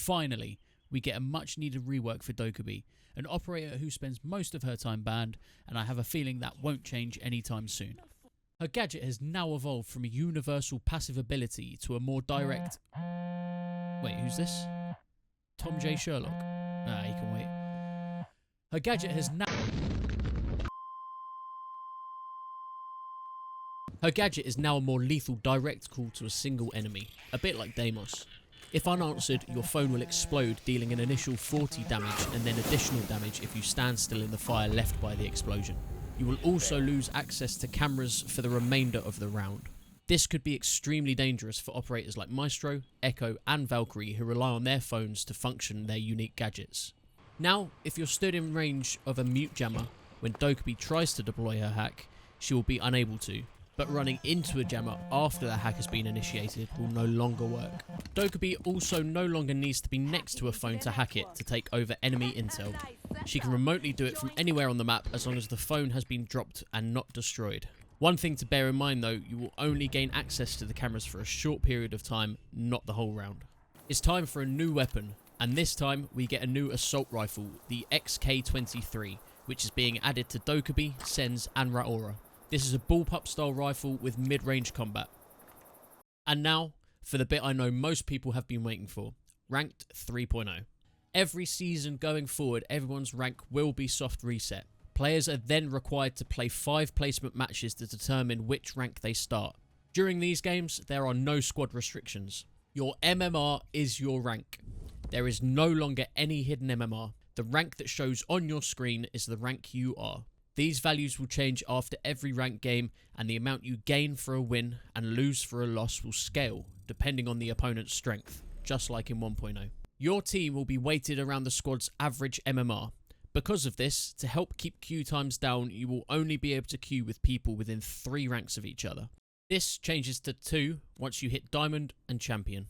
Finally, we get a much needed rework for Dokkaebi, an operator who spends most of her time banned, and I have a feeling that won't change anytime soon. Her gadget has now evolved from a universal passive ability to a more direct... Wait, who's this? Tom J. Sherlock? Nah, he can wait. Her gadget has now... Her gadget is now a more lethal direct call to a single enemy, a bit like Deimos. If unanswered, your phone will explode, dealing an initial 40 damage and then additional damage if you stand still in the fire left by the explosion. You will also lose access to cameras for the remainder of the round. This could be extremely dangerous for operators like Maestro, Echo and Valkyrie who rely on their phones to function their unique gadgets. Now, if you're stood in range of a mute jammer, when Dokkaebi tries to deploy her hack, she will be unable to. But running into a jammer after the hack has been initiated will no longer work. Dokkaebi also no longer needs to be next to a phone to hack it to take over enemy intel. She can remotely do it from anywhere on the map as long as the phone has been dropped and not destroyed. One thing to bear in mind though, you will only gain access to the cameras for a short period of time, not the whole round. It's time for a new weapon, and this time we get a new assault rifle, the XK23, which is being added to Dokkaebi, Sen's and Raora. This is a bullpup style rifle with mid-range combat. And now, for the bit I know most people have been waiting for, Ranked 3.0. Every season going forward, everyone's rank will be soft reset. Players are then required to play 5 placement matches to determine which rank they start. During these games, there are no squad restrictions. Your MMR is your rank. There is no longer any hidden MMR. The rank that shows on your screen is the rank you are. These values will change after every ranked game, and the amount you gain for a win and lose for a loss will scale, depending on the opponent's strength, just like in 1.0. Your team will be weighted around the squad's average MMR. Because of this, to help keep queue times down, you will only be able to queue with people within 3 ranks of each other. This changes to 2 once you hit Diamond and Champion.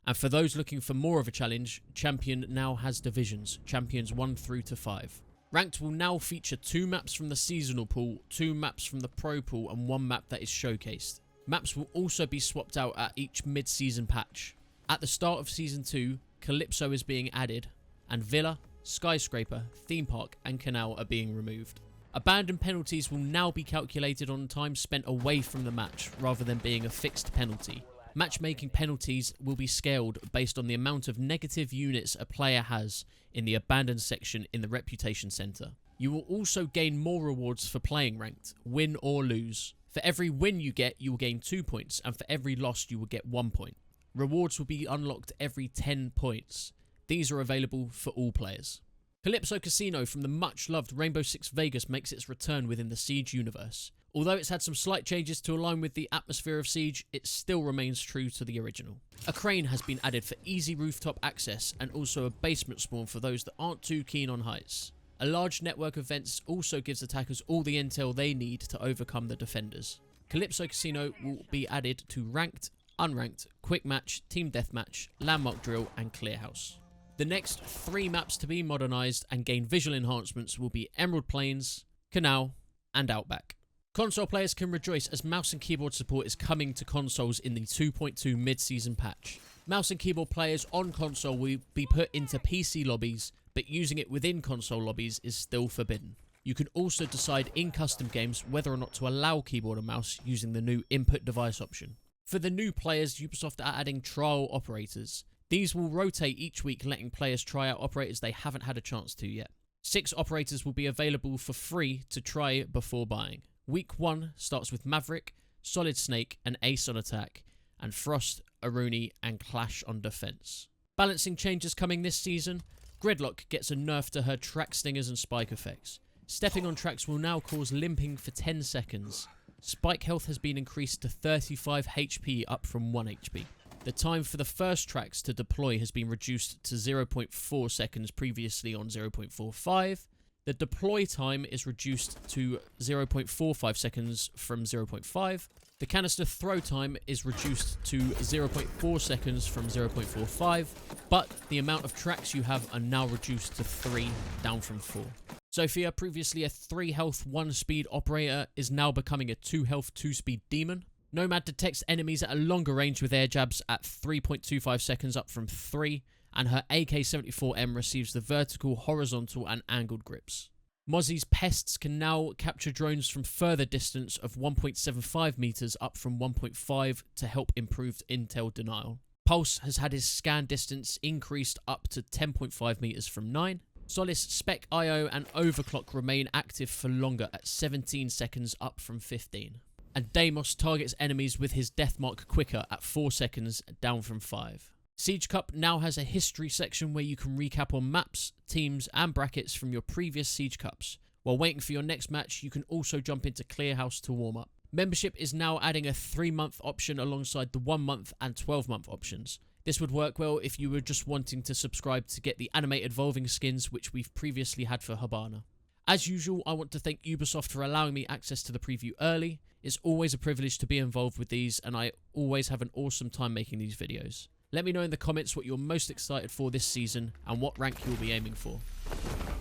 And for those looking for more of a challenge, Champion now has divisions, Champions 1 through to 5. Ranked will now feature 2 maps from the seasonal pool, 2 maps from the pro pool and 1 map that is showcased. Maps will also be swapped out at each mid-season patch. At the start of Season 2, Calypso is being added, and Villa, Skyscraper, Theme Park and Canal are being removed. Abandoned penalties will now be calculated on time spent away from the match, rather than being a fixed penalty. Matchmaking penalties will be scaled based on the amount of negative units a player has in the abandoned section in the reputation center. You will also gain more rewards for playing ranked, win or lose. For every win you get, you will gain 2 points, and for every loss you will get 1 point. Rewards will be unlocked every 10 points. These are available for all players. Calypso Casino from the much loved Rainbow Six Vegas makes its return within the Siege universe. Although it's had some slight changes to align with the atmosphere of Siege, it still remains true to the original. A crane has been added for easy rooftop access, and also a basement spawn for those that aren't too keen on heights. A large network of vents also gives attackers all the intel they need to overcome the defenders. Calypso Casino will be added to Ranked, Unranked, Quick Match, Team Deathmatch, Landmark Drill and Clearhouse. The next 3 maps to be modernised and gain visual enhancements will be Emerald Plains, Canal and Outback. Console players can rejoice as mouse and keyboard support is coming to consoles in the 2.2 mid-season patch. Mouse and keyboard players on console will be put into PC lobbies, but using it within console lobbies is still forbidden. You can also decide in custom games whether or not to allow keyboard and mouse using the new input device option. For the new players, Ubisoft are adding trial operators. These will rotate each week, letting players try out operators they haven't had a chance to yet. 6 operators will be available for free to try before buying. Week 1 starts with Maverick, Solid Snake and Ace on attack, and Frost, Aruni and Clash on defense. Balancing changes coming this season. Gridlock gets a nerf to her track stingers and spike effects. Stepping on tracks will now cause limping for 10 seconds. Spike health has been increased to 35 HP up from 1 HP. The time for the first tracks to deploy has been reduced to 0.4 seconds previously on 0.45. The deploy time is reduced to 0.45 seconds from 0.5. The canister throw time is reduced to 0.4 seconds from 0.45, but the amount of tracks you have are now reduced to 3, down from 4. Sophia, previously a 3 health 1 speed operator, is now becoming a 2 health 2 speed demon. Nomad detects enemies at a longer range with air jabs at 3.25 seconds up from 3, and her AK-74M receives the vertical, horizontal and angled grips. Mozzie's pests can now capture drones from further distance of 1.75 meters up from 1.5 to help improve intel denial. Pulse has had his scan distance increased up to 10.5 meters from 9. Solace, Spec IO and Overclock remain active for longer at 17 seconds up from 15. And Deimos targets enemies with his death mark quicker at 4 seconds down from 5. Siege Cup now has a history section where you can recap on maps, teams and brackets from your previous Siege Cups. While waiting for your next match, you can also jump into Clearhouse to warm up. Membership is now adding a 3-month option alongside the 1-month and 12-month options. This would work well if you were just wanting to subscribe to get the animated evolving skins which we've previously had for Hibana. As usual, I want to thank Ubisoft for allowing me access to the preview early. It's always a privilege to be involved with these and I always have an awesome time making these videos. Let me know in the comments what you're most excited for this season and what rank you'll be aiming for.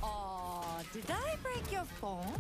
Oh, did I break your phone?